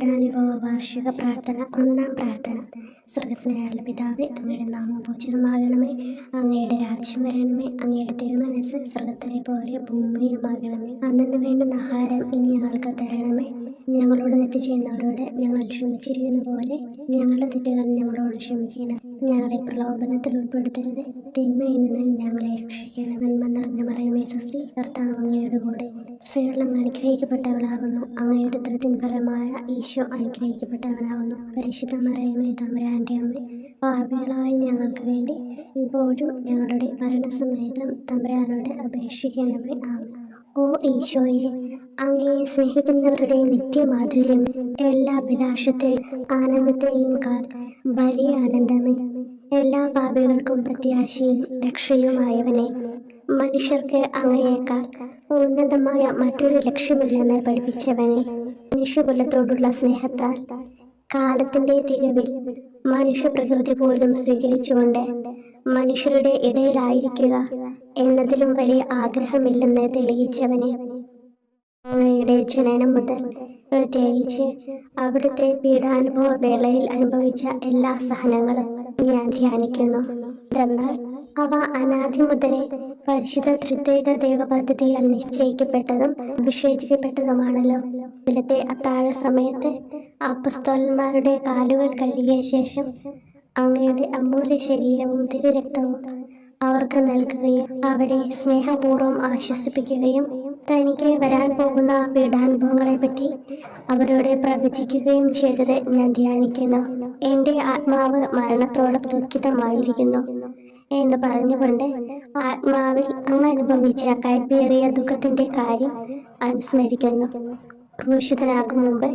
പീഡാനുഭവ വാർഷിക പ്രാർത്ഥന. ഒന്നാം പ്രാർത്ഥന. സ്വർഗ്ഗസ്ഥനായുള്ള പിതാവേ, അങ്ങയുടെ നാമം പൂജിതമാകണമേ. അങ്ങയുടെ രാജ്യം വരണമേ. അങ്ങയുടെ തിരുമനസ്സ് സ്വർഗ്ഗത്തിലെ പോലെ ഭൂമിയിലുമാകണമേ. അന്നന്ന് വേണ്ടുന്ന ആഹാരം ഇനി ഞങ്ങൾക്ക് തരണമേ. ഞങ്ങളോട് തെറ്റ് ചെയ്യുന്നവരോട് ഞങ്ങൾ ക്ഷമിച്ചിരിക്കുന്ന പോലെ ഞങ്ങളുടെ തെറ്റുകൾ ഞങ്ങളോട് ക്ഷമിക്കണം. ഞങ്ങളെ പ്രലോഭനത്തിൽ ഉൾപ്പെടുത്തരുത്, തിന്മയിൽ നിന്ന് ഞങ്ങളെ രക്ഷിക്കണം. നന്മ നിറഞ്ഞ മറിയമേ സ്വസ്തി, കർത്താവ് അങ്ങയുടെ കൂടെ സ്ത്രീകൾ അങ്ങ് അനുഗ്രഹിക്കപ്പെട്ടവളാകുന്നു. അങ്ങയുടെ ഉദരത്തിൻ ഫലമായ ഈശോ അനുഗ്രഹിക്കപ്പെട്ടവനാകുന്നു. പരിശുദ്ധ മറിയമേ തമ്പുരാന്റെ അമ്മ, പാപികളായ ഞങ്ങൾക്ക് വേണ്ടി ഇപ്പോഴും ഞങ്ങളുടെ മരണസമയത്തും തമ്പുരാനോട് അപേക്ഷിക്കണമേ. ആമേൻ. ഓ ഈശോയെ, അങ്ങയെ സ്നേഹിക്കുന്നവരുടെ നിത്യമാധുര്യം എല്ലാ അഭിലാഷത്തെയും ആനന്ദത്തെയും കാൾ വലിയ ആനന്ദമേ. എല്ലാ പാപികൾക്കും പ്രത്യാശയും രക്ഷയുമായവനെ, മനുഷ്യർക്ക് അങ്ങയേക്കാൾ ഉന്നതമായ മറ്റൊരു ലക്ഷ്യമില്ലെന്ന് പഠിപ്പിച്ചവനെ, മനുഷ്യകുലത്തോടുള്ള സ്നേഹത്താൽ കാലത്തിന്റെ തികവിൽ മനുഷ്യപ്രകൃതി പോലും സ്വീകരിച്ചുകൊണ്ട് മനുഷ്യരുടെ ഇടയിലായിരിക്കുക എന്നതിലും വലിയ ആഗ്രഹമില്ലെന്ന് തെളിയിച്ചവനെ, അങ്ങയുടെ ജനനം മുതൽ പ്രത്യേകിച്ച് അവിടുത്തെ പീഡാനുഭവ വേളയിൽ അനുഭവിച്ച എല്ലാ സഹനങ്ങളും ഞാൻ ധ്യാനിക്കുന്നു. എന്നാൽ അവ അനാദി മുതലേ പരിശുദ്ധ ത്രിത്വൈക ദൈവ പദ്ധതിയാൽ നിശ്ചയിക്കപ്പെട്ടതും വിശേഷിക്കപ്പെട്ടതുമാണല്ലോ. ഇന്നത്തെ അത്താഴ സമയത്ത് അപ്പസ്തോലന്മാരുടെ കാലുകൾ കഴുകിയ ശേഷം അങ്ങയുടെ അമൂല്യ ശരീരവും തിരുരക്തവും അവർക്ക് നൽകുകയും അവരെ സ്നേഹപൂർവ്വം ആശ്വസിപ്പിക്കുകയും തനിക്ക് വരാൻ പോകുന്ന പീഡാനുഭവങ്ങളെ പറ്റി അവരോട് പ്രവചിക്കുകയും ചെയ്തത് ഞാൻ ധ്യാനിക്കുന്നു. എൻ്റെ ആത്മാവ് മരണത്തോളം ദുഃഖിതമായിരിക്കുന്നു എന്ന് പറഞ്ഞുകൊണ്ട് ആത്മാവിൽ അങ്ങ് അനുഭവിച്ച കൈപ്പേറിയ ദുഃഖത്തിന്റെ കാര്യം അനുസ്മരിക്കുന്നു. ക്രൂശിതനാകും മുമ്പ്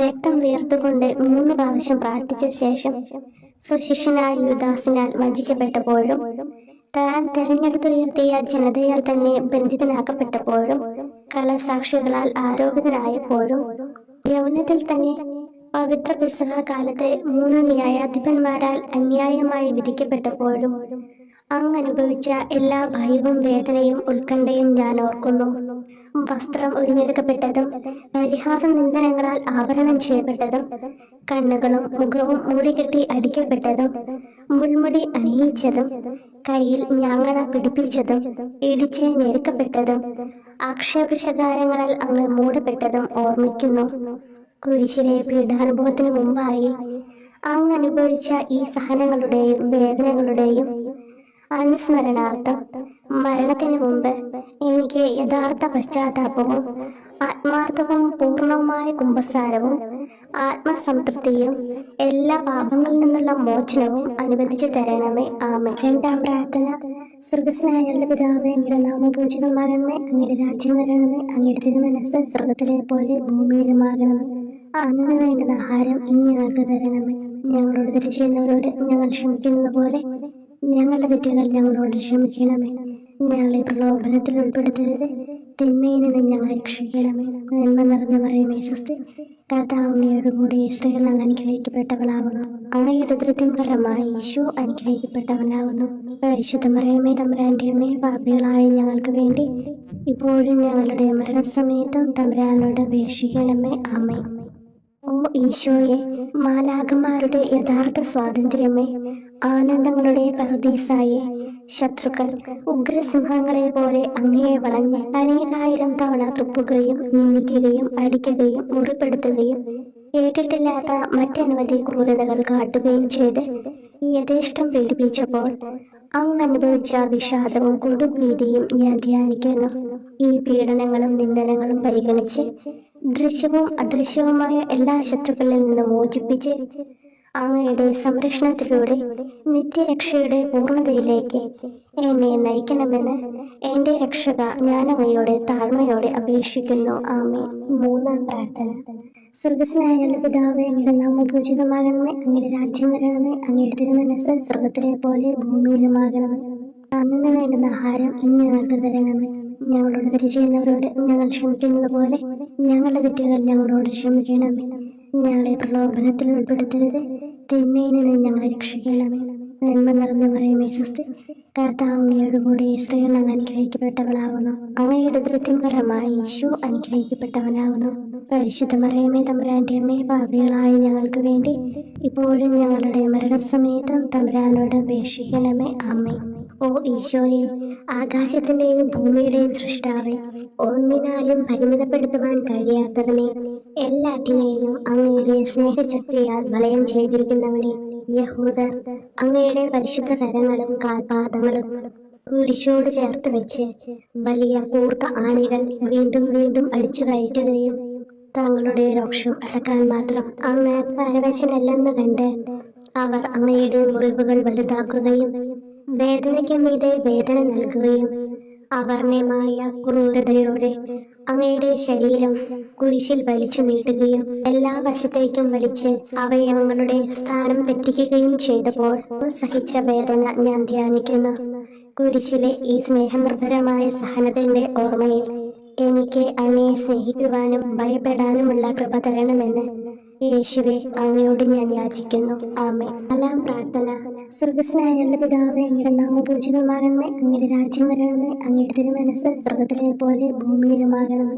രക്തം വീർത്തുകൊണ്ട് 3 പ്രാവശ്യം പ്രാർത്ഥിച്ച ശേഷം സുശിഷ്യനായ യൂദാസിനാൽ വഞ്ചിക്കപ്പെട്ടപ്പോഴും താൻ തെരഞ്ഞെടുത്തുയർത്തിയ ജനതയാൽ തന്നെ ബന്ധിതനാക്കപ്പെട്ടപ്പോഴും കള്ളസാക്ഷികളാൽ ആരോപിതനായപ്പോഴും യൗവനത്തിൽ തന്നെ പവിത്ര പെസഹ കാലത്ത് 3 ന്യായാധിപന്മാരാൽ അന്യായമായി വിധിക്കപ്പെട്ടപ്പോഴും അങ്ങ് അനുഭവിച്ച എല്ലാ ഭയവും വേദനയും ഉത്കണ്ഠയും ഞാൻ ഓർക്കുന്നു. വസ്ത്രം ഉരിഞ്ഞെടുക്കപ്പെട്ടതും പരിഹാസ നിന്ദനങ്ങളാൽ ആവരണം ചെയ്യപ്പെട്ടതും കണ്ണുകളും മുഖവും മൂടികെട്ടി അടിക്കപ്പെട്ടതും മുൾമുടി അണിയിച്ചതും കയ്യിൽ ഞാങ്ങണ പിടിപ്പിച്ചതും ഇടിച്ച് ഞെരുക്കപ്പെട്ടതും ആക്ഷേപശകാരങ്ങളാൽ അങ്ങ് മൂടപ്പെട്ടതും ഓർമ്മിക്കുന്നു. കുരിശിലെ പീഡാനുഭവത്തിന് മുമ്പായി അങ്ങ് അനുഭവിച്ച ഈ സഹനങ്ങളുടെയും വേദനകളുടെയും അനുസ്മരണാർത്ഥം മരണത്തിന് മുമ്പ് എനിക്ക് യഥാർത്ഥ പശ്ചാത്താപവും ആത്മാർത്ഥവും പൂർണ്ണവുമായ കുമ്പസാരവും ആത്മസംതൃപ്തിയും എല്ലാ പാപങ്ങളിൽ നിന്നുള്ള മോചനവും അനുവദിച്ചു തരണമേ. ആമേൻ. രണ്ടാം പ്രാർത്ഥന. സ്വർഗ്ഗസ്ഥനായുള്ള പിതാവേ, അങ്ങയുടെ നാമം പൂജിതമാകണമേ. അങ്ങയുടെ രാജ്യം വരണമേ. അങ്ങയുടെ തിരുമനസ്സ് സ്വർഗ്ഗത്തിലെ പോലെ ഭൂമിയിലുമാകണമേ. അന്നു വേണ്ടുന്ന ആഹാരം ഇനി ഞങ്ങൾക്ക് തരണമേ. ഞങ്ങളോട് തെറ്റ് ചെയ്യുന്നവരോട് ഞങ്ങൾ ക്ഷമിക്കുന്നത് പോലെ ഞങ്ങളുടെ തെറ്റുകൾ ഞങ്ങളോട് ക്ഷമിക്കണമേ. ഞങ്ങളെ പ്രലോഭനത്തിൽ ഉൾപ്പെടുത്തരുത്, തിന്മയിൽ നിന്ന് ഞങ്ങളെ രക്ഷിക്കണമേ. നന്മ നിറഞ്ഞ മറിയമേ സ്വസ്തി, കർത്താവ് അങ്ങയുടെ കൂടെ സ്ത്രീകൾ അങ്ങ് അനുഗ്രഹിക്കപ്പെട്ടവളാകുന്നു. അങ്ങയുടെ ഉദരത്തിൻ ഫലമായി ഈശോ അനുഗ്രഹിക്കപ്പെട്ടവനാകുന്നു. പരിശുദ്ധ മറിയമേ തമ്പുരാന്റെ അമ്മേ, പാപികളായ ഞങ്ങൾക്ക് വേണ്ടി ഇപ്പോഴും ഞങ്ങളുടെ മരണസമയത്തും തമ്പുരാനോട് അപേക്ഷിക്കണമേ. ആമേൻ. ഓ ഈശോയെ, മാലാഖമാരുടെ യഥാർത്ഥ സ്വാതന്ത്ര്യമേ, ആനന്ദങ്ങളുടെ പറുദീസായെ, ശത്രുക്കൾ ഉഗ്രസിംഹങ്ങളെ പോലെ അങ്ങയെ വളഞ്ഞ് അനേകായിരം തവണ തുപ്പുകയും നിന്ദിക്കുകയും അടിക്കുകയും മുറിപ്പെടുത്തുകയും കേട്ടിട്ടില്ലാത്ത മറ്റനവധി ക്രൂരതകൾ കാട്ടുകയും ചെയ്ത് യഥേഷ്ടം പീഡിപ്പിച്ചപ്പോൾ അങ്ങ് അനുഭവിച്ച വിഷാദവും കൊടുഭീതിയും ഞാൻ ധ്യാനിക്കുന്നു. ഈ പീഡനങ്ങളും നിന്ദനങ്ങളും പരിഗണിച്ച് ദൃശ്യവും അദൃശ്യവുമായ എല്ലാ ശത്രുക്കളിൽ നിന്ന് മോചിപ്പിച്ച് അങ്ങയുടെ സംരക്ഷണത്തിലൂടെ നിത്യരക്ഷയുടെ പൂർണ്ണതയിലേക്ക് എന്നെ നയിക്കണമെന്ന് എൻ്റെ രക്ഷക ഞാൻ അങ്ങയോട് താഴ്മയോടെ അപേക്ഷിക്കുന്നു. ആമേൻ. മൂന്നാം പ്രാർത്ഥന. സ്വർഗ്ഗസ്ഥനായുള്ള പിതാവേ, അങ്ങയുടെ നാമം പൂജിതമാകണമേ. അങ്ങയുടെ രാജ്യം വരണമേ. അങ്ങയുടെ തിരുമനസ്സ് സ്വർഗ്ഗത്തിലെ പോലെ ഭൂമിയിലുമാകണമേ. അന്നു വേണ്ടുന്ന ആഹാരം ഇനി ഞങ്ങൾക്ക് തരണമേ. ഞങ്ങളോട് തെറ്റ് ചെയ്യുന്നവരോട് ഞങ്ങൾ ക്ഷമിക്കുന്നത് പോലെ ഞങ്ങളുടെ തെറ്റുകൾ ഞങ്ങളോട് ക്ഷമിക്കണമേ. ഞങ്ങളെ പ്രലോഭനത്തിൽ ഉൾപ്പെടുത്തരുത്, തിന്മയിൽ നിന്ന് ഞങ്ങളെ രക്ഷിക്കണമേ. നന്മ നിറഞ്ഞ മറിയമേ സ്വസ്തി, കർത്താവ് അങ്ങയുടെ കൂടെ സ്ത്രീകൾ അങ്ങ് അനുഗ്രഹിക്കപ്പെട്ടവളാകുന്നു. അങ്ങയുടെ ഉദരത്തിൻ ഫലമായി ഈശോ അനുഗ്രഹിക്കപ്പെട്ടവനാകുന്നു. പരിശുദ്ധ മറിയമേ തമ്പുരാന്റെ അമ്മേ, പാപികളായ ഞങ്ങൾക്ക് വേണ്ടി ഇപ്പോഴും ഞങ്ങളുടെ മരണസമയത്തും തമ്പുരാനോട് അപേക്ഷിക്കണമേ. ആമേൻ. ഓ ഈശോയെ, ആകാശത്തിന്റെയും ഭൂമിയുടെയും സൃഷ്ടാവേ, ഒന്നിനാലും പരിമിതപ്പെടുത്തുവാൻ കഴിയാത്തവനെ, എല്ലാറ്റിനെയും അങ്ങയുടെ സ്നേഹശക്തിയാൽ വലയം ചെയ്തിരിക്കുന്നവനെ, യഹൂദർ അങ്ങയുടെ പരിശുദ്ധ കരങ്ങളും കാൽപാദങ്ങളും കുരിശോട് ചേർത്ത് വെച്ച് വലിയ കൂർത്ത ആണികൾ വീണ്ടും വീണ്ടും അടിച്ചു കയറ്റുകയും തങ്ങളുടെ രോക്ഷം അടക്കാൻ മാത്രം അങ്ങ് പരവശനല്ലെന്ന് കണ്ട് അവർ അങ്ങയുടെ മുറിവുകൾ വലുതാക്കുകയും വേദനയ്ക്ക് മീതെ വേദന നൽകുകയും അവർണ്ണമായ ക്രൂരതയോടെ അങ്ങയുടെ ശരീരം കുരിശിൽ വലിച്ചു നീട്ടുകയും എല്ലാ വശത്തേക്കും വലിച്ച് അവയവങ്ങളുടെ സ്ഥാനം തെറ്റിക്കുകയും ചെയ്തപ്പോൾ സഹിച്ച വേദന ഞാൻ ധ്യാനിക്കുന്നു. കുരിശിലെ ഈ സ്നേഹനിർഭരമായ സഹനത്തിന്റെ ഓർമ്മയിൽ എനിക്ക് അങ്ങയെ സ്നേഹിക്കുവാനും ഭയപ്പെടാനുമുള്ള കൃപ തരണമെന്ന് യേശുവെ അങ്ങയോട് ഞാൻ യാചിക്കുന്നു. ആമേൻ. നാലാം പ്രാർത്ഥന. സ്വർഗ്ഗസ്ഥനായ പിതാവേ, അങ്ങയുടെ നാമം പൂജിതമാകണമേ, അങ്ങയുടെ രാജ്യം വരണമേ, അങ്ങയുടെ തിരുമനസ്സ് സ്വർഗ്ഗത്തിലെ പോലെ ഭൂമിയിലുമാകണമേ.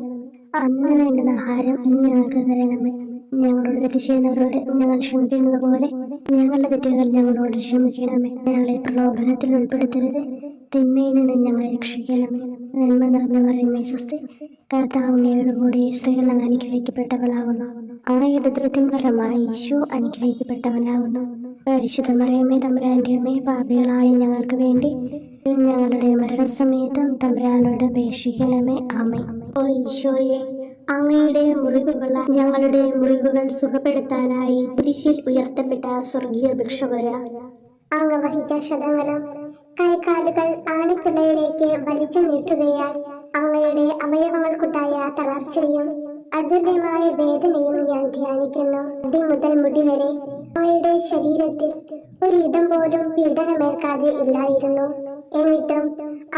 അന്നു വേണ്ടുന്ന ആഹാരം ഇന്ന് ഞങ്ങൾക്ക് തരണമേ. ഞങ്ങളോട് തെറ്റ് ചെയ്യുന്നവരോട് ഞങ്ങൾ ക്ഷമിക്കുന്നത് പോലെ ഞങ്ങളുടെ തെറ്റുകൾ ഞങ്ങളോട് ക്ഷമിക്കണമേ. ഞങ്ങളെ പ്രലോഭനത്തിൽ ഉൾപ്പെടുത്തരുത്, തിന്മയിൽ നിന്ന് ഞങ്ങളെ രക്ഷിക്കണമേ. നന്മ നിറഞ്ഞ മറിയമേ സ്വസ്തി, കർത്താവ് അങ്ങയുടെ കൂടെ സ്ത്രീകൾ അങ്ങ് അനുഗ്രഹിക്കപ്പെട്ടവളാകുന്നു. അങ്ങയുടെ ഉദരത്തിൻ ഫലമായി ഈശോ അനുഗ്രഹിക്കപ്പെട്ടവനാകുന്നു. പരിശുദ്ധ മറിയമേ തമ്പുരാന്റെ അമ്മേ, പാപികളായ ഞങ്ങൾക്ക് വേണ്ടി ഞങ്ങളുടെ മരണസമയത്തും തമ്പുരാനോട് അപേക്ഷിക്കണമേ. ആമേൻ. ഓ ഈശോയെ, അങ്ങയുടെ മുറിവുകൾ ഞങ്ങളുടെ മുറിവുകൾ സുഖപ്പെടുത്താനായി കുരിശിൽ ഉയർത്തപ്പെട്ട സ്വർഗീയ ഭിക്ഷുകര, അങ്ങ് വഹിച്ച ക്ഷതങ്ങളും കൈകാലുകൾ ആണിത്തുളയിലേക്ക് വലിച്ചു നീട്ടുകയാൽ അങ്ങയുടെ അവയവങ്ങൾക്കുണ്ടായ തളർച്ചയും അതുല്യമായ വേദനയും ഞാൻ ധ്യാനിക്കുന്നു. അടി മുതൽ മുടി വരെ അങ്ങയുടെ ശരീരത്തിൽ ഒരിടം പോലും പീഡനമേൽക്കാതെ ഇല്ലായിരുന്നു. എന്നിട്ടും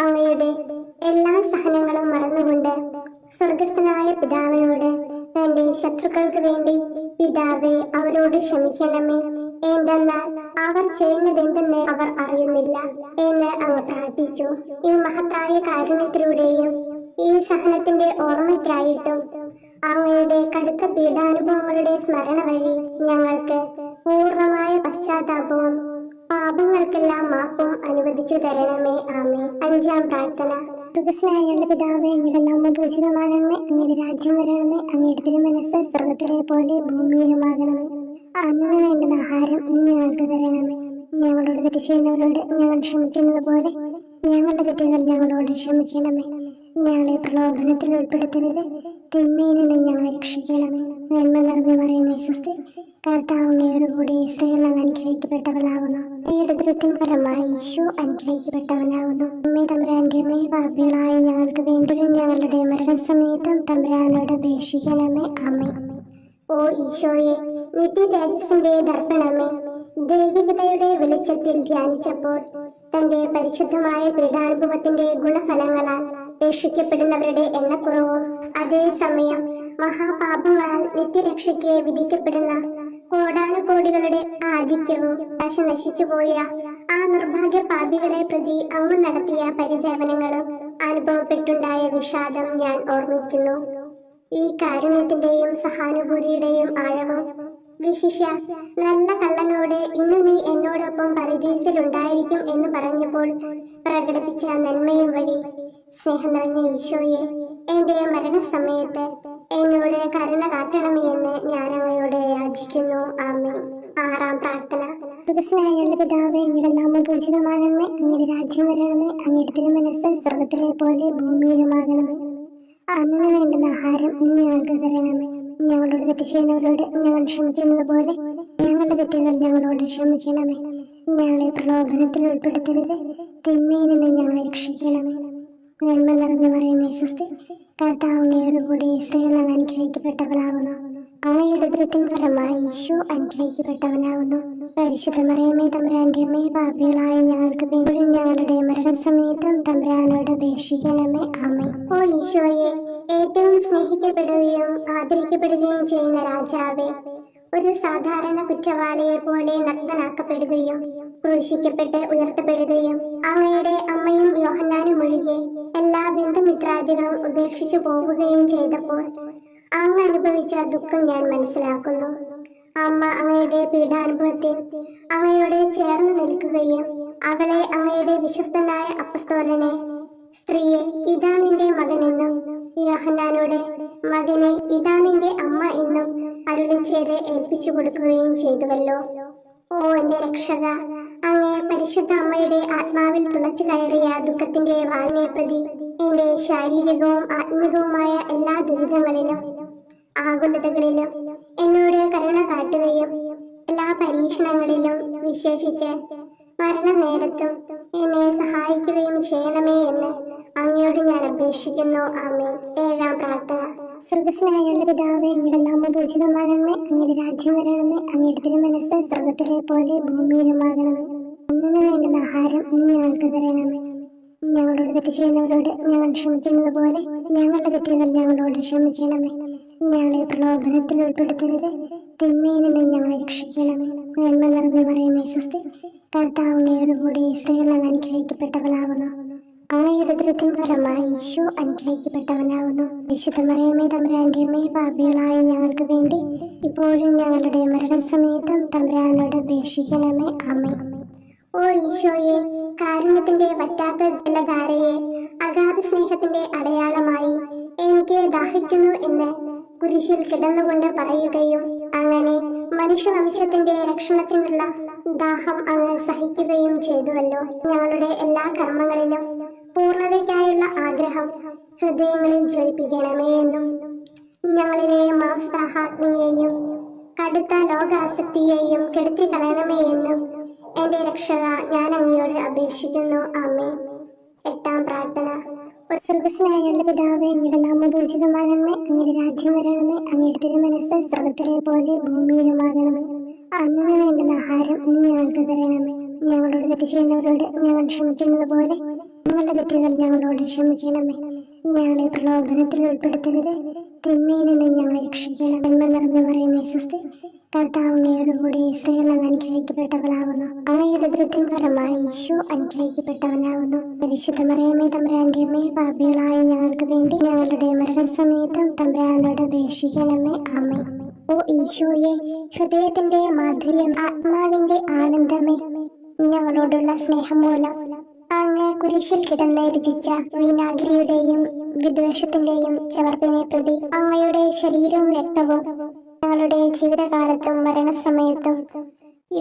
അങ്ങയുടെ എല്ലാ സഹനങ്ങളും മറന്നുകൊണ്ട് സ്വർഗസ്ഥനായ പിതാവിനോട് തന്റെ ശത്രുക്കൾക്ക് വേണ്ടി പിതാവേ അവരോട് ക്ഷമിക്കണമേ, എന്തെന്നാൽ അവർ ചെയ്യുന്നതെന്തെന്ന് അവർ അറിയുന്നില്ല എന്ന് അങ്ങ് പ്രാർത്ഥിച്ചു. ഈ മഹത്തായ കാരുണ്യത്തിലൂടെയും ഈ സഹനത്തിന്റെ ഓർമ്മയ്ക്കായിട്ടും അങ്ങയുടെ കടുത്ത പീഡാനുഭവങ്ങളുടെ സ്മരണ വഴി ഞങ്ങൾക്ക് പൂർണ്ണമായ പശ്ചാത്താപവും പാപങ്ങൾക്കെല്ലാം മാപ്പും അനുവദിച്ചു തരണമേ. ആമേൻ. അഞ്ചാം പ്രാർത്ഥന. സ്വർഗ്ഗസ്ഥനായ പിതാവേ, അങ്ങയുടെ നാമം പൂജിതമാകണമേ, അങ്ങയുടെ രാജ്യം വരണമേ, അങ്ങയുടെ തിരുമനസ്സ് സ്വർഗ്ഗത്തിലെ പോലെ ഭൂമിയിലുമാകണമേ. അന്നു വേണ്ടുന്ന ആഹാരം ഇന്ന് ഞങ്ങൾക്ക് തരണമേ. ഞങ്ങളോട് തെറ്റ് ചെയ്യുന്നവരോട് ഞങ്ങൾ ക്ഷമിക്കുന്നത് പോലെ ഞങ്ങളുടെ തെറ്റുകൾ ഞങ്ങളോട് ക്ഷമിക്കണമേ. ഞങ്ങളെ പ്രലോഭനത്തിൽ ഉൾപ്പെടുത്തരുത്, തിന്മയിൽ നിന്ന് ഞങ്ങളെ രക്ഷിക്കണമേ. നന്മ നിറഞ്ഞ മറിയമേ സ്വസ്തി, കർത്താവ് അങ്ങയുടെ കൂടെ സ്ത്രീകൾ അങ്ങ് അനുഗ്രഹിക്കപ്പെട്ടവളാകുന്നു. അങ്ങയുടെ ഉദരത്തിൻ ഫലമായി ഈശോ അനുഗ്രഹിക്കപ്പെട്ടവനാകുന്നു. അമ്മേ തമ്പുരാന്റെ അമ്മേ, പാപികളായ ഞങ്ങൾക്ക് വേണ്ടി ഞങ്ങളുടെ മരണസമയത്തും തമ്പുരാനോട് അപേക്ഷിക്കണമേ. ആമേൻ. ഓ ഈശോയെ, നിത്യ തേജസ്സിന്റെ ദർപ്പണമേ, ദൈവികതയുടെ വെളിച്ചത്തിൽ ധ്യാനിച്ചപ്പോൾ തന്റെ പരിശുദ്ധമായ പീഡാനുഭവത്തിന്റെ ഗുണഫലങ്ങളാൽ രക്ഷിക്കപ്പെടുന്നവരുടെ എണ്ണക്കുറവും അതേസമയം മഹാപാപങ്ങളാൽ നിത്യരക്ഷയ്ക്ക് വിധിക്കപ്പെടുന്ന കോടാനുകോടികളുടെ ആധിക്യവും നശിച്ചുപോയ ആ നിർഭാഗ്യ പാപികളെ പ്രതി അങ്ങ് നടത്തിയ പരിദേവനങ്ങളും അനുഭവപ്പെട്ടുണ്ടായ വിഷാദം ഞാൻ ഓർമ്മിക്കുന്നു. ഈ കാരുണ്യത്തിന്റെയും സഹാനുഭൂതിയുടെയും ആഴവും വിശിഷ്യ നല്ല കള്ളനോട് ഇന്ന് നീ എന്നോടൊപ്പം പരദീസിലുണ്ടായിരിക്കും എന്ന് പറഞ്ഞപ്പോൾ പ്രകടിപ്പിച്ച നന്മയും വഴി സ്നേഹം നിറഞ്ഞ ഈശോയെ, എന്റെ മരണസമയത്ത് എന്നോട് കരുണ കാട്ടണമേ എന്ന് ഞാൻ അങ്ങയോട് യാചിക്കുന്നു. ആമേൻ. ആറാം പ്രാർത്ഥന. സ്വർഗ്ഗസ്ഥനായ പിതാവേ, അങ്ങയുടെ നാമം പൂജിതമാകണമേ, അങ്ങയുടെ രാജ്യം വരണമേ, അങ്ങയുടെ തിരുമനസ്സ് സ്വർഗ്ഗത്തിലെ പോലെ ഭൂമിയിലുമാകണമേ. അന്നു വേണ്ടുന്ന ആഹാരം ഇന്ന് ഞങ്ങൾക്ക് തരണമേ. ഞങ്ങളോട് തെറ്റ് ചെയ്യുന്നവരോട് ഞങ്ങൾ ക്ഷമിക്കുന്നത് പോലെ ഞങ്ങളുടെ തെറ്റുകൾ ഞങ്ങളോട് ക്ഷമിക്കണമേ. ഞങ്ങളെ പ്രലോഭനത്തിൽ ഉൾപ്പെടുത്തരുത്, തിന്മയിൽ നിന്ന് ഞങ്ങളെ രക്ഷിക്കണമേ. നന്മ നിറഞ്ഞ മറിയമേ സ്വസ്തി, കർത്താവ് അങ്ങയുടെ കൂടെ സ്ത്രീകൾ അങ്ങ് അനുഗ്രഹിക്കപ്പെട്ടവളാകുന്നു. അങ്ങയുടെ ഉദരത്തിൻ ഫലമായി ഈശോ അനുഗ്രഹിക്കപ്പെട്ടവനാകുന്നു. പരിശുദ്ധ മറിയമേ തമ്പുരാന്റെ അമ്മേ, പാപികളായ ഞങ്ങൾക്ക് വേണ്ടി ഞങ്ങളുടെ മരണസമയത്തും തമ്പുരാനോട് അപേക്ഷിക്കണമേ. ആമേൻ. ഓ ഈശോയെ, ഏറ്റവും സ്നേഹിക്കപ്പെടുകയും ആദരിക്കപ്പെടുകയും ചെയ്യുന്ന രാജാവേ, ഒരു സാധാരണ കുറ്റവാളിയെ പോലെ നഗ്നനാക്കപ്പെടുകയും ക്രൂശിക്കപ്പെട്ട് ഉയർത്തപ്പെടുകയും അങ്ങയുടെ അമ്മയും യോഹന്നാനും ഒഴികെ എല്ലാ ബന്ധുമിത്രാദികളും ഉപേക്ഷിച്ചു പോവുകയും ചെയ്തപ്പോൾ അങ്ങ് അനുഭവിച്ച ദുഃഖം ഞാൻ മനസ്സിലാക്കുന്നു. അമ്മ അങ്ങയുടെ പീഡാനുഭവത്തിൽ അങ്ങയോട് ചേർന്ന് നിൽക്കുകയും അവളെ അങ്ങയുടെ വിശ്വസ്തനായ അപ്പസ്തോലനെ, സ്ത്രീയെ ഇതാ നിന്റെ മകനെന്നും യോഹന്നാനോട് മകനെ ഇതാ നിന്റെ അമ്മ എന്നും അരുളി ചെയ്ത് ഏൽപ്പിച്ചു കൊടുക്കുകയും ചെയ്തുവല്ലോ. ഓ എന്റെ രക്ഷക, അങ്ങേ പരിശുദ്ധ അമ്മയുടെ ആത്മാവിൽ തുളച്ചു കയറിയ ദുഃഖത്തിന്റെ വാളിനെ പ്രതി എന്റെ ശാരീരികവും ആത്മികവുമായ എല്ലാ ദുരിതങ്ങളിലും ആകുലതകളിലും എന്നോട് കരുണ കാട്ടുകയും എല്ലാ പരീക്ഷണങ്ങളിലും വിശേഷിച്ച് മരണനേരത്തും എന്നെ സഹായിക്കുകയും ചെയ്യണമേ എന്ന് അങ്ങയോട് ഞാൻ അപേക്ഷിക്കുന്നു. ആമേൻ. 7-ാം പ്രാർത്ഥന. സ്വർഗ്ഗസ്ഥനായ പിതാവേ, അങ്ങയുടെ നാമം പൂജിതമാകണമേ, അങ്ങയുടെ രാജ്യം വരണമേ, അങ്ങയുടെ തിരുമനസ്സ് സ്വർഗ്ഗത്തിലെ പോലെ ഭൂമിയിലുമാകണമേ. അന്നു വേണ്ടുന്ന ആഹാരം ഇന്ന് ഞങ്ങൾക്ക് തരണമേ. ഞങ്ങളോട് തെറ്റ് ചെയ്യുന്നവരോട് ഞങ്ങൾ ക്ഷമിക്കുന്നത് പോലെ ഞങ്ങളുടെ തെറ്റുകൾ ഞങ്ങളോട് ക്ഷമിക്കണമേ. ഞങ്ങളെ പ്രലോഭനത്തിൽ ഉൾപ്പെടുത്തരുത്, തിന്മയിൽ നിന്ന് ഞങ്ങളെ രക്ഷിക്കണമേ. നന്മ നിറഞ്ഞ മറിയമേ സ്വസ്തി, കർത്താവ് അങ്ങയോട് കൂടി സ്ത്രീകൾ അങ്ങ് അനുഗ്രഹിക്കപ്പെട്ടവളാവുന്നു. അങ്ങയുടെ ഉദരത്തിൻ ഫലമായി ഈശോ അനുഗ്രഹിക്കപ്പെട്ടവനാവുന്നു. വിശുദ്ധ മറിയമേ തമ്പുരാന്റെ അമ്മേ, പാപികളായ ഞങ്ങൾക്ക് വേണ്ടി ഇപ്പോഴും ഞങ്ങളുടെ മരണസമയത്തും തമ്പുരാനോട് അപേക്ഷിക്കണമേ. ആമേൻ. ഓ ഈശോയെ, കാരുണ്യത്തിന്റെ വറ്റാത്ത ജലധാരയെ, അഗാധ സ്നേഹത്തിന്റെ അടയാളമായി എനിക്ക് ദാഹിക്കുന്നു എന്ന് കുരിശിൽ കിടന്നുകൊണ്ട് പറയുകയും അങ്ങനെ മനുഷ്യവംശത്തിന്റെ രക്ഷണത്തിനുള്ള ദാഹം അങ്ങ് സഹിക്കുകയും ചെയ്തുവല്ലോ. ഞങ്ങളുടെ എല്ലാ കർമ്മങ്ങളിലും പൂർണ്ണതയ്ക്കായുള്ള ആഗ്രഹം ഹൃദയങ്ങളിൽ ജ്വലിപ്പിക്കണമേ എന്നും ഞങ്ങളിലെ മാംസദാഹാഗ്നിയെയും കടുത്ത ലോകാസക്തിയെയും കെടുത്തി കളയണമേ എന്നും എന്റെ രക്ഷക ഞാൻ അങ്ങയോട് അപേക്ഷിക്കുന്നു. ആമേൻ. 8-ാം പ്രാർത്ഥന. സ്വർഗ്ഗസ്ഥനായ പിതാവേ, അങ്ങയുടെ നാമം പൂജിതമാകണമേ, അങ്ങയുടെ രാജ്യം വരണമേ, അങ്ങയുടെ തിരുമനസ്സ് സ്വർഗ്ഗത്തിലെ പോലെ ഭൂമിയിലുമാകണമേ. അന്നു വേണ്ടുന്ന ആഹാരം ഇന്ന് ഞങ്ങൾക്ക് തരണമേ. ഞങ്ങളോട് തെറ്റ് ചെയ്യുന്നവരോട് ഞങ്ങൾ ക്ഷമിക്കുന്നത് പോലെ ഞങ്ങളുടെ തെറ്റുകൾ ഞങ്ങളോട് ക്ഷമിക്കണമേ. ഞങ്ങളെ പ്രലോഭനത്തിൽ ഉൾപ്പെടുത്തരുത്, തിന്മയിൽ നിന്ന് ഞങ്ങളെ രക്ഷിക്കണം. നന്മ നിറഞ്ഞ മറിയമേ സ്വസ്തി, കർത്താവ് അങ്ങയോട് കൂടി സ്ത്രീകൾ അങ്ങ് അനുഗ്രഹിക്കപ്പെട്ടവളാവുന്നു. അങ്ങയുടെ ഉദരത്തിൻ ഫലമായി ഈശോ അനുഗ്രഹിക്കപ്പെട്ടവനാവുന്നു. പരിശുദ്ധ മറിയമേ തമ്പുരാന്റെ അമ്മേ, പാപികളായ ഞങ്ങൾക്ക് വേണ്ടി ഞങ്ങളുടെ മരണസമയത്തും തമ്പുരാനോട് അപേക്ഷിക്കണമേ. ആമേൻ. ഓ ഈശോയെ, ഹൃദയത്തിന്റെ മാധുര്യം, ആത്മാവിന്റെ ആനന്ദമേ, ഞങ്ങളോടുള്ള സ്നേഹം മൂലം അങ്ങ് കുരിശിൽ കിടന്ന് രുചിച്ച വിനാഗിരിയുടെയും വിദ്വേഷത്തിന്റെയും ചവർപ്പിനെ പ്രതി അങ്ങയുടെ ശരീരവും രക്തവും ഞങ്ങളുടെ ജീവിതകാലത്തും മരണസമയത്തും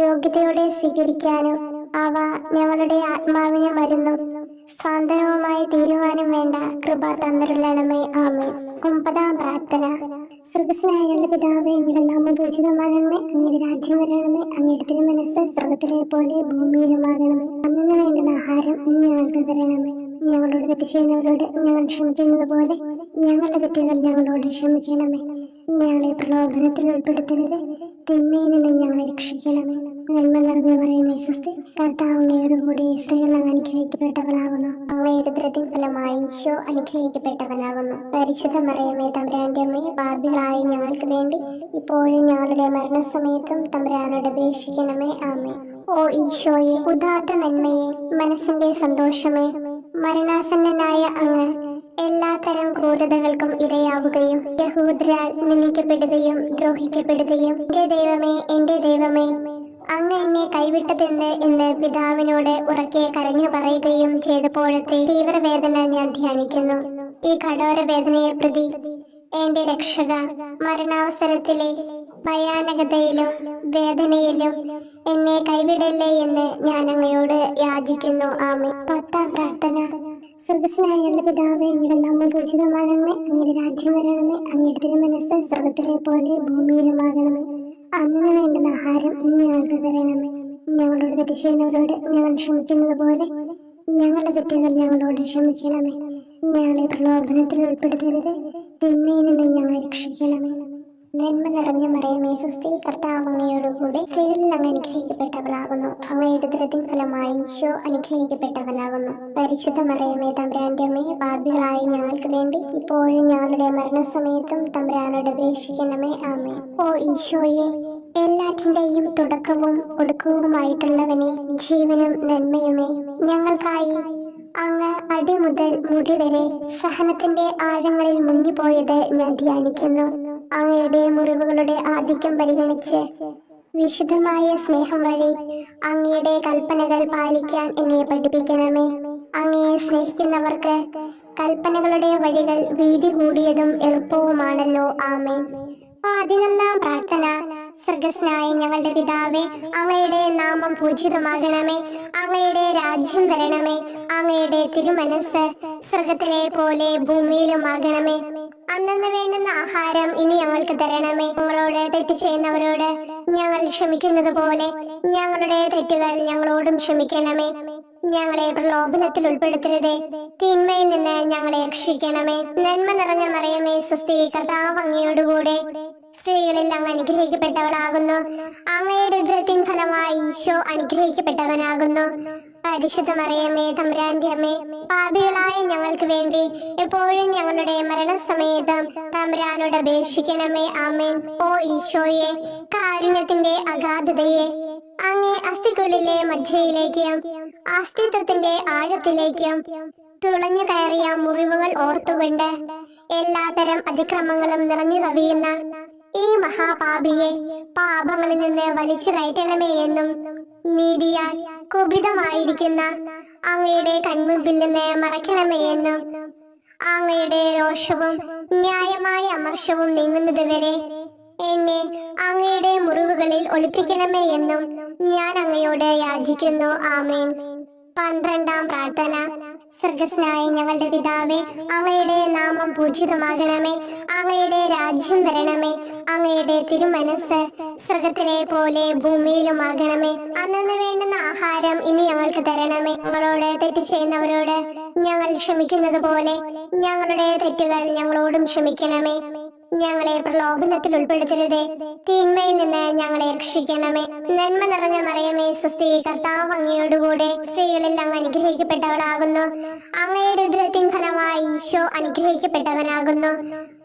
യോഗ്യതയോടെ സ്വീകരിക്കാനും അവ ഞങ്ങളുടെ ആത്മാവിന് മരുന്നും സ്വാതന്ത്ര്യവുമായി തീരുവാനും വേണ്ട കൃപ തന്നിരുളണമേ. ആമേൻ. 9-ാം പ്രാർത്ഥന. സ്വർഗ്ഗസ്ഥനായ പിതാവേ, അങ്ങയുടെ നാമം പൂജിതമാകണമേ, അങ്ങയുടെ രാജ്യം വരണമേ, അങ്ങയുടെ തിരുമനസ്സ് സ്വർഗ്ഗത്തിലെ പോലെ ഭൂമിയിലുമാകണമേ. അന്നു വേണ്ടുന്ന ആഹാരം ഇന്ന് ഞങ്ങൾക്ക് തരണമേ. ഞങ്ങളോട് തെറ്റ് ചെയ്യുന്നവരോട് ഞങ്ങൾ ക്ഷമിക്കുന്നത് പോലെ ഞങ്ങളുടെ തെറ്റുകൾ ഞങ്ങളോട് ക്ഷമിക്കണമേ. ഞങ്ങളെ പ്രലോഭനത്തിൽ ഉൾപ്പെടുത്തരുത്, തിന്മയിൽ നിന്ന് ഞങ്ങളെ രക്ഷിക്കണമേ. നന്മ നിറഞ്ഞ മറിയമേ സ്വസ്തി, കർത്താവ് അങ്ങയോട് കൂടി സ്ത്രീകൾ അങ്ങ് അനുഗ്രഹിക്കപ്പെട്ടവളാവുന്നു. അങ്ങയുടെ ഉദരത്തിൻ ഫലമായി ഈശോ അനുഗ്രഹിക്കപ്പെട്ടവനാവുന്നു. പരിശുദ്ധ മറിയമേ തമ്പുരാന്റെ അമ്മേ, പാപികളായ ഞങ്ങൾക്ക് വേണ്ടി ഇപ്പോഴും ഞങ്ങളുടെ മരണസമയത്തും തമ്പുരാനോട് അപേക്ഷിക്കണമേ. ആമേൻ. ഓ ഈശോയെ, ഉദാത്ത നന്മയെ, മനസ്സിന്റെ സന്തോഷമേ, മരണാസന്നനായ അങ്ങ് എല്ലാത്തരം ക്രൂരതകൾക്കും ഇരയാവുകയും യഹൂദരാൽ നിന്ദിക്കപ്പെടുകയും ദ്രോഹിക്കപ്പെടുകയും എന്റെ ദൈവമേ അങ്ങ് എന്നെ കൈവിട്ടതെന്ത് എന്ന് പിതാവിനോട് ഉറക്കെ കരഞ്ഞു പറയുകയും ചെയ്തപ്പോഴത്തെ തീവ്രവേദന ഞാൻ ധ്യാനിക്കുന്നു. ഈ കഠോര വേദനയെ പ്രതി എന്റെ രക്ഷക, മരണാവസരത്തിലെ ഭയാനകതയിലും വേദനയിലും എന്നെ കൈവിടല്ലേ എന്ന് ഞാൻ അങ്ങയോട് യാചിക്കുന്നു. ആമേൻ. 10-ാം പ്രാർത്ഥന. സ്വർഗ്ഗസ്ഥനായ പിതാവേ, അങ്ങയുടെ നാമം പൂജിതമാകണമേ, അങ്ങയുടെ രാജ്യം വരണമേ, അങ്ങയുടെ തിരുമനസ്സ് സ്വർഗ്ഗത്തിലെ പോലെ ഭൂമിയിലുമാകണമേ. അന്നു വേണ്ടുന്ന ആഹാരം ഇന്ന് ഞങ്ങൾക്ക് തരണമേ. ഞങ്ങളോട് തെറ്റ് ചെയ്യുന്നവരോട് ഞങ്ങൾ ക്ഷമിക്കുന്നത് പോലെ ഞങ്ങളുടെ തെറ്റുകൾ ഞങ്ങളോട് ക്ഷമിക്കണമേ. ഞങ്ങളെ പ്രലോഭനത്തിൽ ഉൾപ്പെടുത്തരുത്, തിന്മയിൽ നിന്ന് ഞങ്ങളെ രക്ഷിക്കണമേ. നന്മ നിറഞ്ഞ മറിയമേ സ്വസ്തി, കർത്താവ് അങ്ങയോടുകൂടി സ്ത്രീകളിൽ അങ്ങ് അനുഗ്രഹിക്കപ്പെട്ടവളാകുന്നു. അങ്ങയുടെ ഉദരത്തിൻ ഫലമായി ഈശോ അനുഗ്രഹിക്കപ്പെട്ടവനാകുന്നു. പരിശുദ്ധ മറിയമേ തമ്പുരാന്റെ അമ്മേ, പാപികളായ ഞങ്ങൾക്ക് വേണ്ടി ഇപ്പോഴും ഞങ്ങളുടെ മരണസമയത്തും തമ്പുരാനോട് അപേക്ഷിക്കണമേ. ആമേൻ. ഓ ഈശോയെ, എല്ലാറ്റിന്റെയും തുടക്കവും ഒടുക്കവുമായിട്ടുള്ളവനെ, ജീവനും നന്മയുമേ, ഞങ്ങൾക്കായി അങ്ങ് അടി മുതൽ മുടി വരെ സഹനത്തിന്റെ ആഴങ്ങളിൽ മുങ്ങിപ്പോയത് ഞാൻ ധ്യാനിക്കുന്നു. അങ്ങയുടെ മുറിവുകളുടെ ആധിക്യം പരിഗണിച്ച് വിശുദ്ധമായ സ്നേഹം വഴി അങ്ങയുടെ കൽപ്പനകൾ പാലിക്കാൻ എന്നെ പഠിപ്പിക്കണമേ. അങ്ങയെ സ്നേഹിക്കുന്നവർക്ക് കൽപ്പനകളുടെ വഴികൾ വീതി കൂടിയതും എളുപ്പവുമാണല്ലോ. ആമേൻ. 11-ാം പ്രാർത്ഥന. സ്വർഗ്ഗസ്ഥനായ ഞങ്ങളുടെ പിതാവേ, അങ്ങയുടെ നാമം പൂജിതമാകണമേ. അങ്ങയുടെ രാജ്യം വരണമേ. അങ്ങയുടെ തിരുമനസ് സ്വർഗത്തിലെ പോലെ ഭൂമിയിലുമാകണമേ. അന്നന്ന് വേണ്ടുന്ന ആഹാരം ഇനി ഞങ്ങൾക്ക് തരണമേ. ഞങ്ങളോട് തെറ്റ് ചെയ്യുന്നവരോട് ഞങ്ങൾ ക്ഷമിക്കുന്നത് പോലെ ഞങ്ങളുടെ തെറ്റുകൾ ഞങ്ങളോടും ക്ഷമിക്കണമേ. ഞങ്ങളെ പ്രലോഭനത്തിൽ ഉൾപ്പെടുത്തരുതേ, തിന്മയിൽ നിന്ന് ഞങ്ങളെ രക്ഷിക്കണമേ. നന്മ നിറഞ്ഞ മറിയമേ, സ്വസ്തി, കർത്താവ് അങ്ങയോടുകൂടെ സ്ത്രീകളിൽ അങ്ങ് അനുഗ്രഹിക്കപ്പെട്ടവളാകുന്നു. അങ്ങയുടെ ഉദരത്തിൻ ഫലമായി ഈശോ അനുഗ്രഹിക്കപ്പെട്ടവനാകുന്നു. പരിശുദ്ധ മറിയമേ, തമ്പുരാന്റെ അമ്മേ, പാപികളായ ഞങ്ങൾക്ക് വേണ്ടി എപ്പോഴും ഞങ്ങളുടെ മരണസമയത്തും തമ്പുരാനോട് അപേക്ഷിക്കണമേ. ആമേൻ. ഓ ഈശോയെ, കാരുണ്യത്തിന്റെ അഗാധതയെ, അങ്ങേ അസ്ഥിക്കുള്ളിലെ മജ്ജയിലേക്കും അസ്തിത്വത്തിന്റെ ആഴത്തിലേക്കും തുളഞ്ഞു കയറിയ മുറിവുകൾ ഓർത്തുകൊണ്ട് എല്ലാതരം അതിക്രമങ്ങളും നിറഞ്ഞു കവിയുന്ന ഈ മഹാപാപിയെ പാപങ്ങളിൽ നിന്ന് വലിച്ചു കയറ്റണമേ എന്നും നീതിയാൽ കുപിതമായിരിക്കുന്ന അങ്ങയുടെ കൺമുമ്പിൽ നിന്ന് മറയ്ക്കണമേ എന്നും അങ്ങയുടെ രോഷവും ന്യായമായ അമർഷവും നീങ്ങുന്നത് വരെ എന്നെ അങ്ങയുടെ മുറിവുകളിൽ ഒളിപ്പിക്കണമേ എന്നും ഞാൻ അങ്ങയോട് യാചിക്കുന്നു. ആമേൻ. 12-ാം പ്രാർത്ഥന. സ്വർഗ്ഗസ്ഥനായ ഞങ്ങളുടെ പിതാവേ, അങ്ങയുടെ നാമം പൂജിതമാകണമേ. അങ്ങയുടെ രാജ്യം വരണമേ. അങ്ങയുടെ തിരുമനസ് സ്വർഗത്തിലെ പോലെ ഭൂമിയിലുമാകണമേ. അന്നന്ന് വേണ്ടുന്ന ആഹാരം ഇനി ഞങ്ങൾക്ക് തരണമേ. ഞങ്ങളോട് തെറ്റ് ചെയ്യുന്നവരോട് ഞങ്ങൾ ക്ഷമിക്കുന്നത് പോലെ ഞങ്ങളുടെ തെറ്റുകൾ ഞങ്ങളോടും ക്ഷമിക്കണമേ. ഞങ്ങളെ പ്രലോഭനത്തിൽ ഉൾപ്പെടുത്തരുതേ, തിന്മയിൽ നിന്ന് ഞങ്ങളെ രക്ഷിക്കണമേ. നന്മ നിറഞ്ഞ മറിയമേ, സ്വസ്തി, കർത്താവ് അങ്ങയോടുകൂടെ സ്ത്രീകളിൽ അങ്ങ് അനുഗ്രഹിക്കപ്പെട്ടവളാകുന്നു. അങ്ങയുടെ ഉദരത്തിൻ ഫലമായി ഈശോ അനുഗ്രഹിക്കപ്പെട്ടവനാകുന്നു.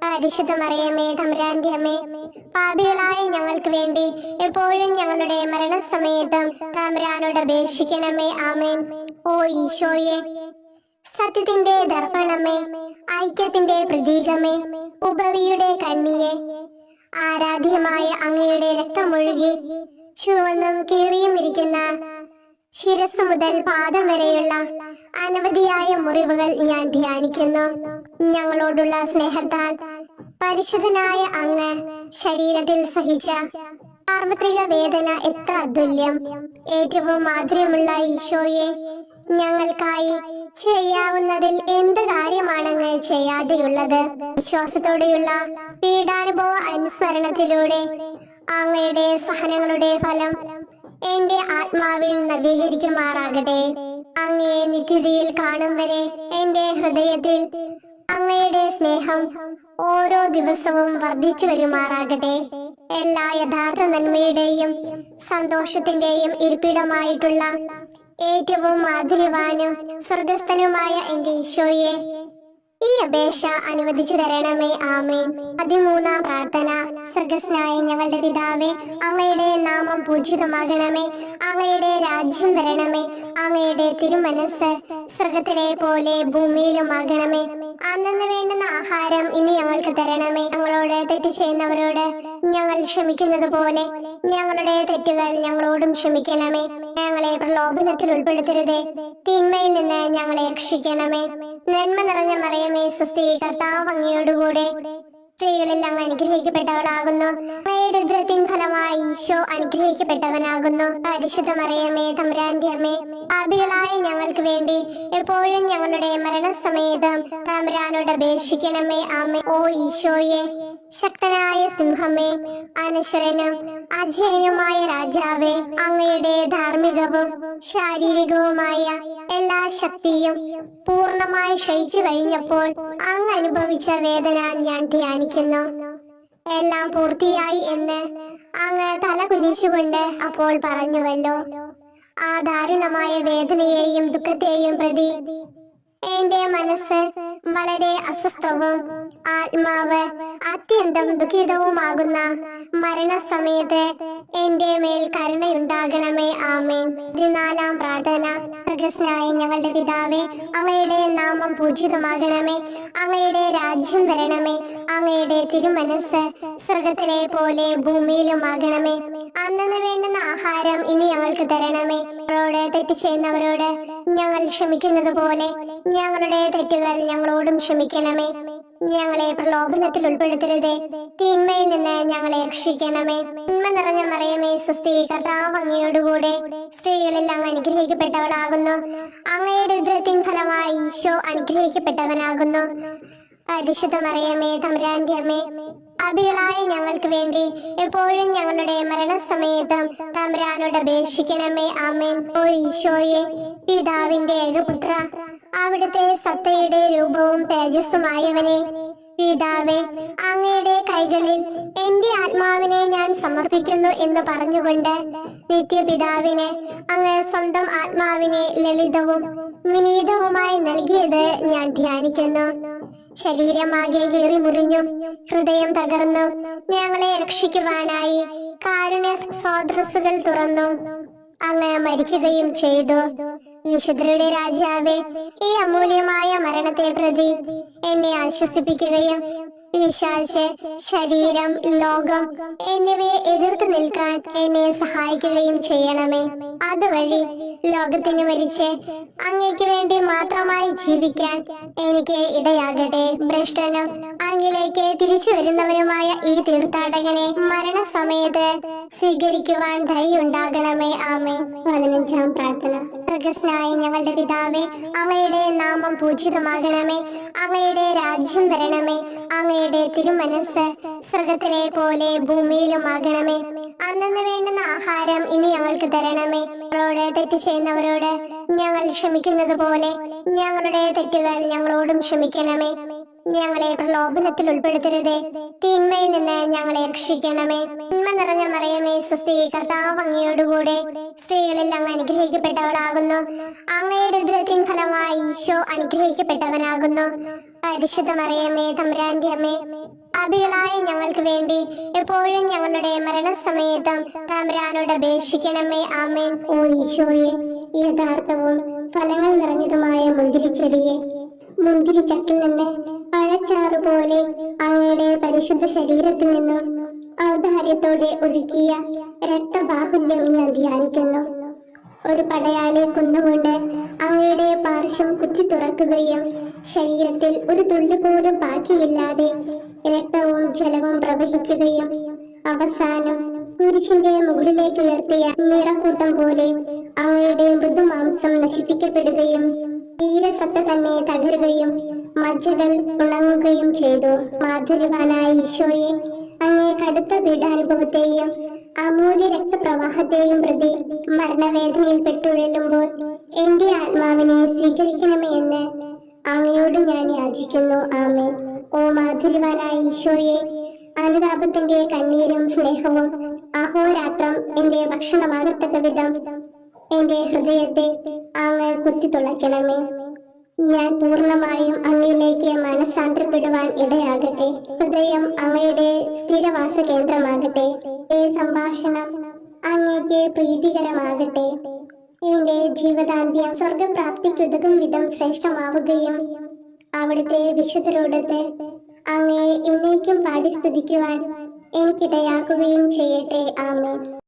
പരിശുദ്ധ മറിയമേ, തമ്പുരാന്റെ അമ്മേ, പാപികളായ ഞങ്ങൾക്ക് വേണ്ടി എപ്പോഴും ഞങ്ങളുടെ മരണസമയത്തും തമ്പുരാനോട് അപേക്ഷിക്കണമേ. ആമേൻ. ഓ ഈശോയെ, സത്യത്തിന്റെ ദർപ്പണമേ, ഐക്യത്തിന്റെ പ്രതീകമേ, ഉപവിയുടെ കണ്ണിയെ, ആരാധ്യമായ അങ്ങയുടെ രക്തമൊഴുകി ചുവന്നും കീറിയും ഇരിക്കുന്ന ശിരസ് മുതൽ പാദം വരെയുള്ള അനവധിയായ മുറിവുകൾ ഞാൻ ധ്യാനിക്കുന്നു. ഞങ്ങളോടുള്ള സ്നേഹത്താൽ പരിശുദ്ധനായ അങ്ങ് ശരീരത്തിൽ സഹിച്ച സാർവത്രിക വേദന എത്ര അതുല്യം. ഏറ്റവും മാധുര്യമുള്ള ഈശോയെ, ഞങ്ങൾക്കായി ചെയ്യാവുന്നതിൽ എന്ത് കാര്യമാണങ്ങ് ചെയ്യാതെയുള്ളത്? വിശ്വാസത്തോടെയുള്ള പീഡാനുഭവ അനുസ്മരണത്തിലൂടെ അങ്ങയുടെ സഹനങ്ങളുടെ ഫലം എന്റെ ആത്മാവിൽ നവീകരിക്കുമാറാകട്ടെ. അങ്ങയെ നിത്യതയിൽ കാണും വരെ എന്റെ ഹൃദയത്തിൽ അങ്ങയുടെ സ്നേഹം ഓരോ ദിവസവും വർദ്ധിച്ചു വരുമാറാകട്ടെ. എല്ലാ യഥാർത്ഥ നന്മയുടെയും സന്തോഷത്തിന്റെയും ഇരിപ്പിടമായിട്ടുള്ള ഏറ്റവും മാധുര്യവാനും സ്വർഗസ്ഥനുമായ എന്റെ ഈശോയെ, ഈ അപേക്ഷ അനുവദിച്ചു തരണമേ. ആമേൻ. 13-ാം പ്രാർത്ഥന. സ്വർഗ്ഗസ്ഥനായ ഞങ്ങളുടെ പിതാവേ, അങ്ങയുടെ നാമം പൂജിതമാകണമേ. അങ്ങയുടെ രാജ്യം വരണമേ. അങ്ങയുടെ തിരുമനസ് സ്വർഗത്തിലെ പോലെ ഭൂമിയിലുമാകണമേ. അന്നന്ന് വേണ്ടുന്ന ആഹാരം ഇനി ഞങ്ങൾക്ക് തരണമേ. ഞങ്ങളോട് തെറ്റ് ചെയ്യുന്നവരോട് ഞങ്ങൾ ക്ഷമിക്കുന്നത് പോലെ ഞങ്ങളുടെ തെറ്റുകൾ ഞങ്ങളോടും ക്ഷമിക്കണമേ. ഞങ്ങളെ പ്രലോഭനത്തിൽ ഉൾപ്പെടുത്തരുതേ, തിന്മയിൽ നിന്ന് ഞങ്ങളെ രക്ഷിക്കണമേ. നന്മ നിറഞ്ഞ മറിയമേ, സ്വസ്തി, കർത്താവ് അങ്ങയോടുകൂടെ സ്ത്രീകളിൽ അങ്ങ് അനുഗ്രഹിക്കപ്പെട്ടവളാകുന്നു. അങ്ങയുടെ ഉദരത്തിൻ ഫലമായി ഈശോ അനുഗ്രഹിക്കപ്പെട്ടവനാകുന്നു. പരിശുദ്ധ മറിയമേ, തമ്പുരാന്റെ അമ്മേ, പാപികളായ ഞങ്ങൾക്ക് വേണ്ടി എപ്പോഴും ഞങ്ങളുടെ മരണസമയത്തും തമ്പുരാനോട് അപേക്ഷിക്കണമേ. ആമേൻ. ഓ ഈശോയെ, ശക്തനായ സിംഹമേ, അനശ്വരനും അജയനുമായ രാജാവേ, അങ്ങയുടെ ധാർമ്മികവും ശാരീരികവുമായ എല്ലാ ശക്തിയും പൂർണ്ണമായി ക്ഷയിച്ചു കഴിഞ്ഞപ്പോൾ അങ്ങ് അനുഭവിച്ച വേദന ഞാൻ ധ്യാനിക്കുന്നു. എല്ലാം പൂർത്തിയായി എന്ന് അങ്ങ് തല കുനിച്ചുകൊണ്ട് അപ്പോൾ പറഞ്ഞുവല്ലോ. ആ ദാരുണമായ വേദനയെയും ദുഃഖത്തെയും പ്രതി എന്റെ മനസ്സ് വളരെ അസ്വസ്ഥവും ആത്മാവ് അത്യന്തം ദുഃഖിതവുമാകുന്ന മരണസമയത്ത് എന്റെ മേൽ കരുണയുണ്ടാകണമേ. ആമേൻ. 14-ാം പ്രാർത്ഥന. സ്വർഗ്ഗസ്ഥനായ ഞങ്ങളുടെ പിതാവേ, അങ്ങയുടെ നാമം പൂജിതമാകണമേ. അങ്ങയുടെ രാജ്യം വരണമേ. അങ്ങയുടെ തിരുമനസ് സ്വർഗത്തിലെ പോലെ ഭൂമിയിലുമാകണമേ. അന്നന്ന് വേണ്ടുന്ന ആഹാരം ഇനി ഞങ്ങൾക്ക് തരണമേ. ഞങ്ങളോട് തെറ്റ് ചെയ്യുന്നവരോട് ഞങ്ങൾ ക്ഷമിക്കുന്നത് പോലെ ഞങ്ങളുടെ തെറ്റുകൾ ഞങ്ങളോടും ക്ഷമിക്കണമേ. ഞങ്ങളെ പ്രലോഭനത്തിൽ ഉൾപ്പെടുത്തരുതേ, തിന്മയിൽ നിന്ന് ഞങ്ങളെ രക്ഷിക്കണമേ. തിന്മ നിറഞ്ഞ മറിയമേ, സ്വസ്തി, കർത്താവ് അങ്ങയോടുകൂടെ സ്ത്രീകളിൽ അങ്ങ് അനുഗ്രഹിക്കപ്പെട്ടവളാകുന്നു. അങ്ങയുടെ ഉദരത്തിൻ ഫലമായി ഈശോ അനുഗ്രഹിക്കപ്പെട്ടവനാകുന്നു. പരിശുദ്ധ മറിയമേ, തമ്പുരാന്റെ അമ്മേ, പാപികളായ ഞങ്ങൾക്ക് വേണ്ടി എപ്പോഴും ഞങ്ങളുടെ മരണസമയത്തും തമ്പുരാനോട് അപേക്ഷിക്കണമേ. ആമേൻ. ഓ ഈശോയെ, പിതാവിന്റെ ഏകപുത്ര, അവിടുത്തെ സത്തയുടെ രൂപവും തേജസ്സുമായവനെ, പിതാവേ, അങ്ങയുടെ കൈകളിൽ എന്റെ ആത്മാവിനെ ഞാൻ സമർപ്പിക്കുന്നു എന്ന് പറഞ്ഞുകൊണ്ട് നിത്യപിതാവിന് അങ്ങ് സ്വന്തം ആത്മാവിനെ ലളിതവും വിനീതവുമായി നൽകിയത് ഞാൻ ധ്യാനിക്കുന്നു. ശരീരമാകെ കീറി മുറിഞ്ഞും ഹൃദയം തകർന്നും ഞങ്ങളെ രക്ഷിക്കുവാനായി കാരുണ്യ സ്രോതസ്സുകൾ തുറന്നു അങ്ങ് മരിക്കുകയും ചെയ്തു. വിശുദ്ധരുടെ രാജാവേ, ഈ അമൂല്യമായ മരണത്തെ പ്രതി എന്നെ ആശ്വസിപ്പിക്കുകയും വിശ്വാസ ശരീരം, ലോകം എന്നിവയെ എതിർത്ത് നിൽക്കാൻ എന്നെ സഹായിക്കുകയും ചെയ്യണമേ. അതുവഴി ലോകത്തിന് മരിച്ച് അങ്ങയ്ക്ക് വേണ്ടി മാത്രമായി ജീവിക്കാൻ എനിക്ക് ഇടയാകട്ടെ. ഭ്രഷ്ടനും അങ്ങിലേക്ക് തിരിച്ചു വരുന്നവരുമായ ഈ തീർത്ഥാടകനെ മരണസമയത്ത് സ്വീകരിക്കുവാൻ ദയുണ്ടാകണമേ. ആമേൻ. 15-ാം പ്രാർത്ഥന. സ്വർഗ്ഗസ്ഥനായ ഞങ്ങളുടെ പിതാവേ, അങ്ങയുടെ നാമം പൂജിതമാകണമേ. അങ്ങയുടെ രാജ്യം വരണമേ. അങ്ങയുടെ തിരുമനസ് സ്വർഗത്തിലെ പോലെ ഭൂമിയിലുമാകണമേ. അന്നന്ന് വേണ്ടുന്ന ആഹാരം ഇനി ഞങ്ങൾക്ക് തരണമേ. ഞങ്ങളോട് തെറ്റ് ചെയ്യുന്നവരോട് ഞങ്ങൾ ക്ഷമിക്കുന്നത് പോലെ ഞങ്ങളുടെ തെറ്റുകൾ ഞങ്ങളോടും ക്ഷമിക്കണമേ. ഞങ്ങളെ പ്രലോഭനത്തിൽ ഉൾപ്പെടുത്തരുതേ, തിന്മയിൽ നിന്ന് ഞങ്ങളെ രക്ഷിക്കണമേ. തിന്മ നിറഞ്ഞ മറിയമേ, സ്വസ്തി, കർത്താവ് അങ്ങയോടുകൂടെ സ്ത്രീകളിൽ അങ്ങ് അനുഗ്രഹിക്കപ്പെട്ടവളാകുന്നു. അങ്ങയുടെ ഉദരത്തിൻ ഫലമായി ഈശോ അനുഗ്രഹിക്കപ്പെട്ടവനാകുന്നു. പരിശുദ്ധ മറിയമേ, തമ്പുരാന്റെ അമ്മേ, പാപികളായ ഞങ്ങൾക്ക് വേണ്ടി എപ്പോഴും ഞങ്ങളുടെ മരണസമയത്തും തമ്പുരാനോട് അപേക്ഷിക്കണമേ. ആമേൻ. ഓ ഈശോയെ, യഥാർത്ഥവും ഫലങ്ങൾ നിറഞ്ഞതുമായ മുന്തിരിച്ചെടിയെ, മുന്തിരിച്ചക്കിൽ നിന്ന് പഴച്ചാറ് പോലെ അങ്ങയുടെ പരിശുദ്ധ ശരീരത്തിൽ നിന്നും ഔദാര്യത്തോടെ ഒഴുകിയ രക്തബാഹുല്യം ഞാൻ ധ്യാനിക്കുന്നു. ഒരു പടയാളി കുന്നുകൊണ്ട് അങ്ങയുടെ പാർശ്വം കുത്തി തുറക്കുകയും ശരീരത്തിൽ ഒരു തുള്ളി പോലും ബാക്കിയില്ലാതെ രക്തവും ജലവും പ്രവഹിക്കുകയും അവസാനം കുരിശിന്റെ മുകളിലേക്ക് ഉയർത്തിയ നിറക്കൂട്ടം പോലെ അങ്ങയുടെ മൃദുമാംസം നശിപ്പിക്കപ്പെടുകയും തീരസത്ത തന്നെ തകരുകയും മജ്ജകൾ ഉണങ്ങുകയും ചെയ്തു. മാധുര്യവാനായ ഈശോയെ, അങ്ങേ കടുത്ത പീഡാനുഭവത്തെയും അമൂല്യ രക്തപ്രവാഹത്തെയും പ്രതി മരണവേദനയിൽ പെട്ടുഴലുമ്പോൾ എന്റെ ആത്മാവിനെ സ്വീകരിക്കണമേ എന്ന് അങ്ങയോട് ഞാൻ യാചിക്കുന്നു. ആമേൻ. ഓ മാധുര്യവാനായ ഈശോയെ, അനുതാപത്തിന്റെ കണ്ണീരും സ്നേഹവും അഹോരാത്രം എന്റെ ഭക്ഷണമാകത്തക്ക വിധം എന്റെ ഹൃദയത്തെ അങ്ങ് കുത്തിത്തുളയ്ക്കണമേ. ഞാൻ പൂർണ്ണമായും അങ്ങയിലേക്ക് മനസ്സാന്തരപ്പെടുവാൻ ഇടയാകട്ടെ. ഹൃദയം അങ്ങയുടെ സ്ഥിരവാസ കേന്ദ്രമാകട്ടെ. ഈ സംഭാഷണം അങ്ങേക്ക് പ്രീതികരമാകട്ടെ. എന്റെ ജീവിതാന്ത്യം സ്വർഗപ്രാപ്തിക്കുതകും വിധം ശ്രേഷ്ഠമാവുകയും അവിടുത്തെ വിശുദ്ധരോടത്ത് അങ്ങയെ എന്നേക്കും പാടി സ്തുതിക്കുവാൻ എനിക്കിടയാക്കുകയും ചെയ്യട്ടെ. ആമേൻ.